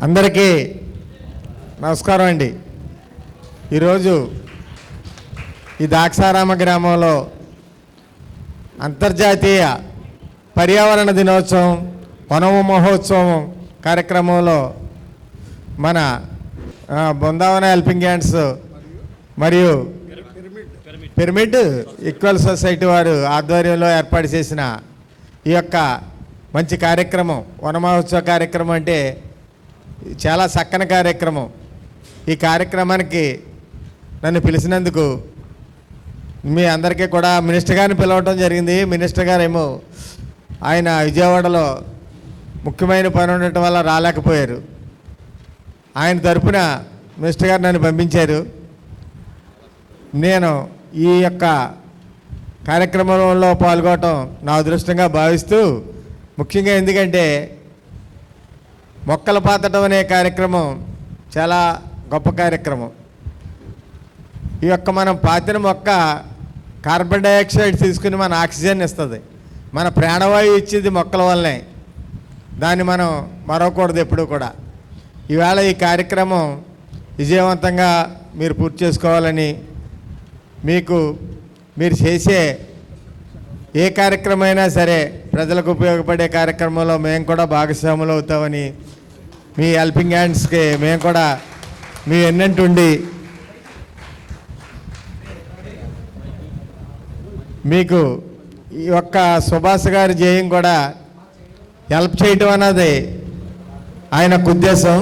అందరికీ నమస్కారం అండి. ఈరోజు ఈ ద్రాక్షారామ గ్రామంలో అంతర్జాతీయ పర్యావరణ దినోత్సవం వనమ మహోత్సవం కార్యక్రమంలో మన బృందావన హెల్పింగ్ హ్యాండ్స్ మరియు పిరమిడ్ ఈక్వల్ సొసైటీ వారు ఆధ్వర్యంలో ఏర్పాటు చేసిన ఈ యొక్క మంచి కార్యక్రమం వన మహోత్సవ కార్యక్రమం అంటే చాలా చక్కని కార్యక్రమం. ఈ కార్యక్రమానికి నన్ను పిలిచినందుకు మీ అందరికీ కూడా మినిస్టర్ గారిని పిలవటం జరిగింది. మినిస్టర్ గారు ఏమో ఆయన విజయవాడలో ముఖ్యమైన పని ఉండటం వల్ల రాలేకపోయారు. ఆయన తరపున మినిస్టర్ గారు నన్ను పంపించారు. నేను ఈ యొక్క కార్యక్రమంలో పాల్గొనటం నా అదృష్టంగా భావిస్తూ, ముఖ్యంగా ఎందుకంటే మొక్కలు పాతటం అనే కార్యక్రమం చాలా గొప్ప కార్యక్రమం. ఈ యొక్క మనం పాతిన మొక్క కార్బన్ డైఆక్సైడ్ తీసుకుని మన ఆక్సిజన్ ఇస్తుంది. మన ప్రాణవాయువు ఇచ్చేది మొక్కల వల్లనే. దాన్ని మనం మరవకూడదు ఎప్పుడూ కూడా. ఈవేళ ఈ కార్యక్రమం విజయవంతంగా మీరు పూర్తి చేసుకోవాలని, మీరు చేసే ఏ కార్యక్రమం అయినా సరే ప్రజలకు ఉపయోగపడే కార్యక్రమంలో మేము కూడా భాగస్వాములు అవుతామని, మీ హెల్పింగ్ హ్యాండ్స్కి మేము కూడా మీ ఎన్నంటుండి మీకు ఈ యొక్క సుభాష్ గారి జయం కూడా హెల్ప్ చేయటం అన్నది ఆయన ఉద్దేశం.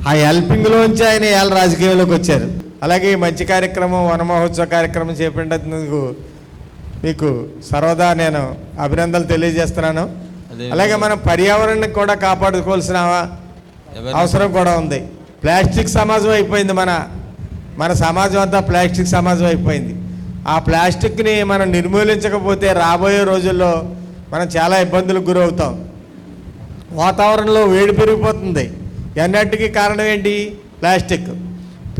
ఆ హెల్పింగ్లోంచి ఆయన ఇవాళ రాజకీయంలోకి వచ్చారు. అలాగే ఈ మంచి కార్యక్రమం వన మహోత్సవ కార్యక్రమం చేపట్టినందుకు మీకు సర్వదా నేను అభినందనలు తెలియజేస్తున్నాను. అలాగే మనం పర్యావరణాన్ని కూడా కాపాడుకోవాల్సిన అవసరం కూడా ఉంది. ప్లాస్టిక్ సమాజం అయిపోయింది. మన సమాజం అంతా ప్లాస్టిక్ సమాజం అయిపోయింది. ఆ ప్లాస్టిక్ని మనం నిర్మూలించకపోతే రాబోయే రోజుల్లో మనం చాలా ఇబ్బందులకు గురవుతాం. వాతావరణంలో వేడి పెరిగిపోతుంది. ఎన్నటికీ కారణం ఏంటి?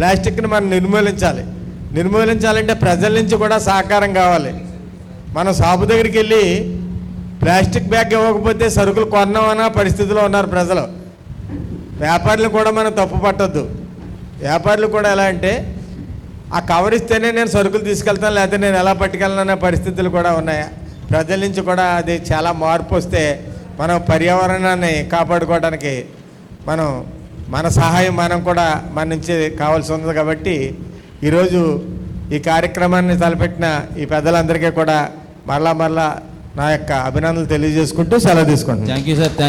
ప్లాస్టిక్ని మనం నిర్మూలించాలంటే ప్రజల నుంచి కూడా సహకారం కావాలి. మనం షాపు దగ్గరికి వెళ్ళి ప్లాస్టిక్ బ్యాగ్ ఇవ్వకపోతే సరుకులు కొన్నామన్న పరిస్థితిలో ఉన్నారు ప్రజలు. వ్యాపారులు కూడా మనం తప్పు పట్టద్దు. వ్యాపారులు కూడా ఎలా అంటే ఆ కవర్ ఇస్తేనే నేను సరుకులు తీసుకెళ్తాను, లేకపోతే నేను ఎలా పట్టుకెళ్ళనన్న పరిస్థితులు కూడా ఉన్నాయి. ప్రజల నుంచి కూడా అది చాలా మార్పు వస్తే మనం పర్యావరణాన్ని కాపాడుకోవడానికి మన సహాయం మనం కూడా మన నుంచి కావాల్సి ఉంది. కాబట్టి ఈరోజు ఈ కార్యక్రమాన్ని తలపెట్టిన ఈ పెద్దలందరికీ కూడా మరలా నా యొక్క అభినందనలు తెలియజేసుకుంటూ సెలవు తీసుకుంటున్నాను. Thank you sir.